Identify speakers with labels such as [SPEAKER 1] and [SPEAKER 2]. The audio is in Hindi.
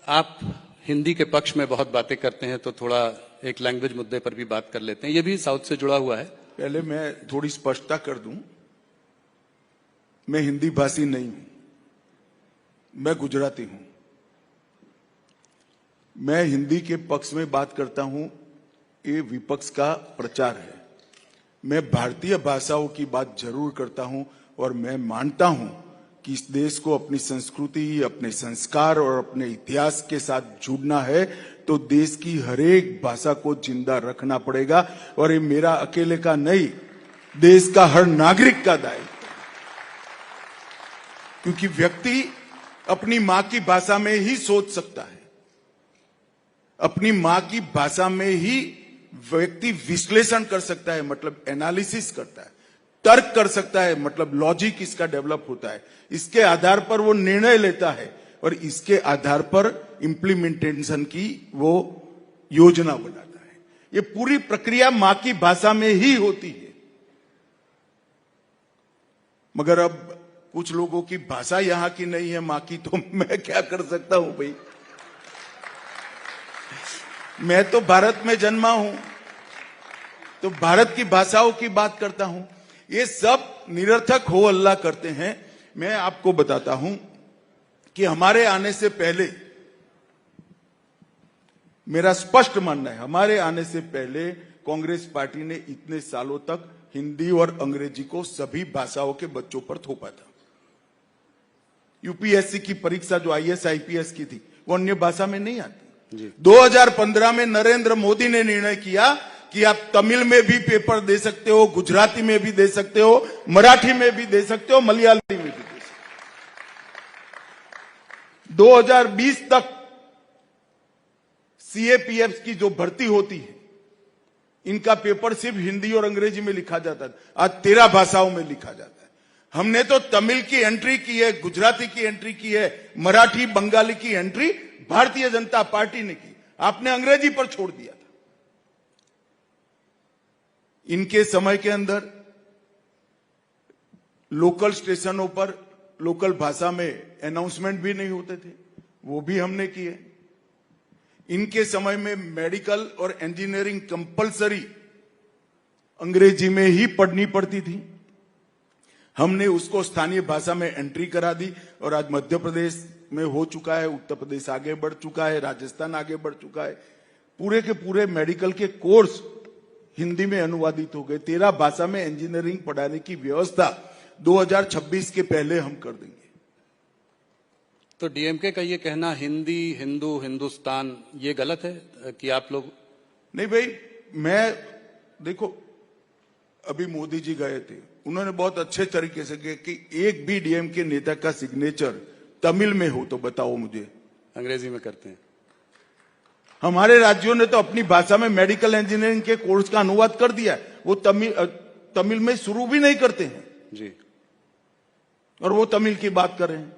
[SPEAKER 1] आप हिंदी के पक्ष में बहुत बातें करते हैं, तो थोड़ा एक लैंग्वेज मुद्दे पर भी बात कर लेते हैं। ये भी साउथ से जुड़ा हुआ है।
[SPEAKER 2] पहले मैं थोड़ी स्पष्टता कर दूं, मैं हिंदी भाषी नहीं हूं, मैं गुजराती हूं। मैं हिंदी के पक्ष में बात करता हूं, ये विपक्ष का प्रचार है। मैं भारतीय भाषाओं की बात जरूर करता हूं और मैं मानता हूं कि इस देश को अपनी संस्कृति, अपने संस्कार और अपने इतिहास के साथ जुड़ना है तो देश की हर एक भाषा को जिंदा रखना पड़ेगा। और ये मेरा अकेले का नहीं, देश का हर नागरिक का दायित्व है। क्योंकि व्यक्ति अपनी मां की भाषा में ही सोच सकता है, अपनी मां की भाषा में ही व्यक्ति विश्लेषण कर सकता है, मतलब एनालिसिस करता है, तर्क कर सकता है, मतलब लॉजिक इसका डेवलप होता है। इसके आधार पर वो निर्णय लेता है और इसके आधार पर इंप्लीमेंटेशन की वो योजना बनाता है। ये पूरी प्रक्रिया मां की भाषा में ही होती है। मगर अब कुछ लोगों की भाषा यहां की नहीं है मां की, तो मैं क्या कर सकता हूं भाई। मैं तो भारत में जन्मा हूं, तो भारत की भाषाओं की बात करता हूं। ये सब निरर्थक हो हल्ला करते हैं। मैं आपको बताता हूं कि हमारे आने से पहले, मेरा स्पष्ट मानना है, हमारे आने से पहले कांग्रेस पार्टी ने इतने सालों तक हिंदी और अंग्रेजी को सभी भाषाओं के बच्चों पर थोपा था। यूपीएससी की परीक्षा जो आईएएस आईपीएस की थी, वो अन्य भाषा में नहीं आती। 2015 में नरेंद्र मोदी ने निर्णय किया कि आप तमिल में भी पेपर दे सकते हो, गुजराती में भी दे सकते हो, मराठी में भी दे सकते हो, मलयाली में भी दे सकते हो। 2020 तक सीएपीएफ की जो भर्ती होती है, इनका पेपर सिर्फ हिंदी और अंग्रेजी में लिखा जाता था, आज 13 भाषाओं में लिखा जाता है। हमने तो तमिल की एंट्री की है, गुजराती की एंट्री की है, मराठी बंगाली की एंट्री भारतीय जनता पार्टी ने की। आपने अंग्रेजी पर छोड़ दिया था। इनके समय के अंदर लोकल स्टेशनों पर लोकल भाषा में अनाउंसमेंट भी नहीं होते थे, वो भी हमने किए। इनके समय में मेडिकल और इंजीनियरिंग कंपलसरी अंग्रेजी में ही पढ़नी पड़ती थी, हमने उसको स्थानीय भाषा में एंट्री करा दी। और आज मध्य प्रदेश में हो चुका है, उत्तर प्रदेश आगे बढ़ चुका है, राजस्थान आगे बढ़ चुका है। पूरे के पूरे मेडिकल के कोर्स हिंदी में अनुवादित हो गए। 13 भाषा में इंजीनियरिंग पढ़ाने की व्यवस्था 2026 के पहले हम कर देंगे।
[SPEAKER 1] तो डीएमके का ये कहना हिंदी, हिंदू, हिंदुस्तान, ये गलत है कि आप लोग?
[SPEAKER 2] नहीं भाई, मैं देखो, अभी मोदी जी गए थे, उन्होंने बहुत अच्छे तरीके से कहा कि एक भी डीएमके नेता का सिग्नेचर तमिल में हो तो बताओ मुझे।
[SPEAKER 1] अंग्रेजी में करते हैं।
[SPEAKER 2] हमारे राज्यों ने तो अपनी भाषा में मेडिकल इंजीनियरिंग के कोर्स का अनुवाद कर दिया है। वो तमिल में शुरू भी नहीं करते हैं
[SPEAKER 1] जी,
[SPEAKER 2] और वो तमिल की बात कर रहे हैं।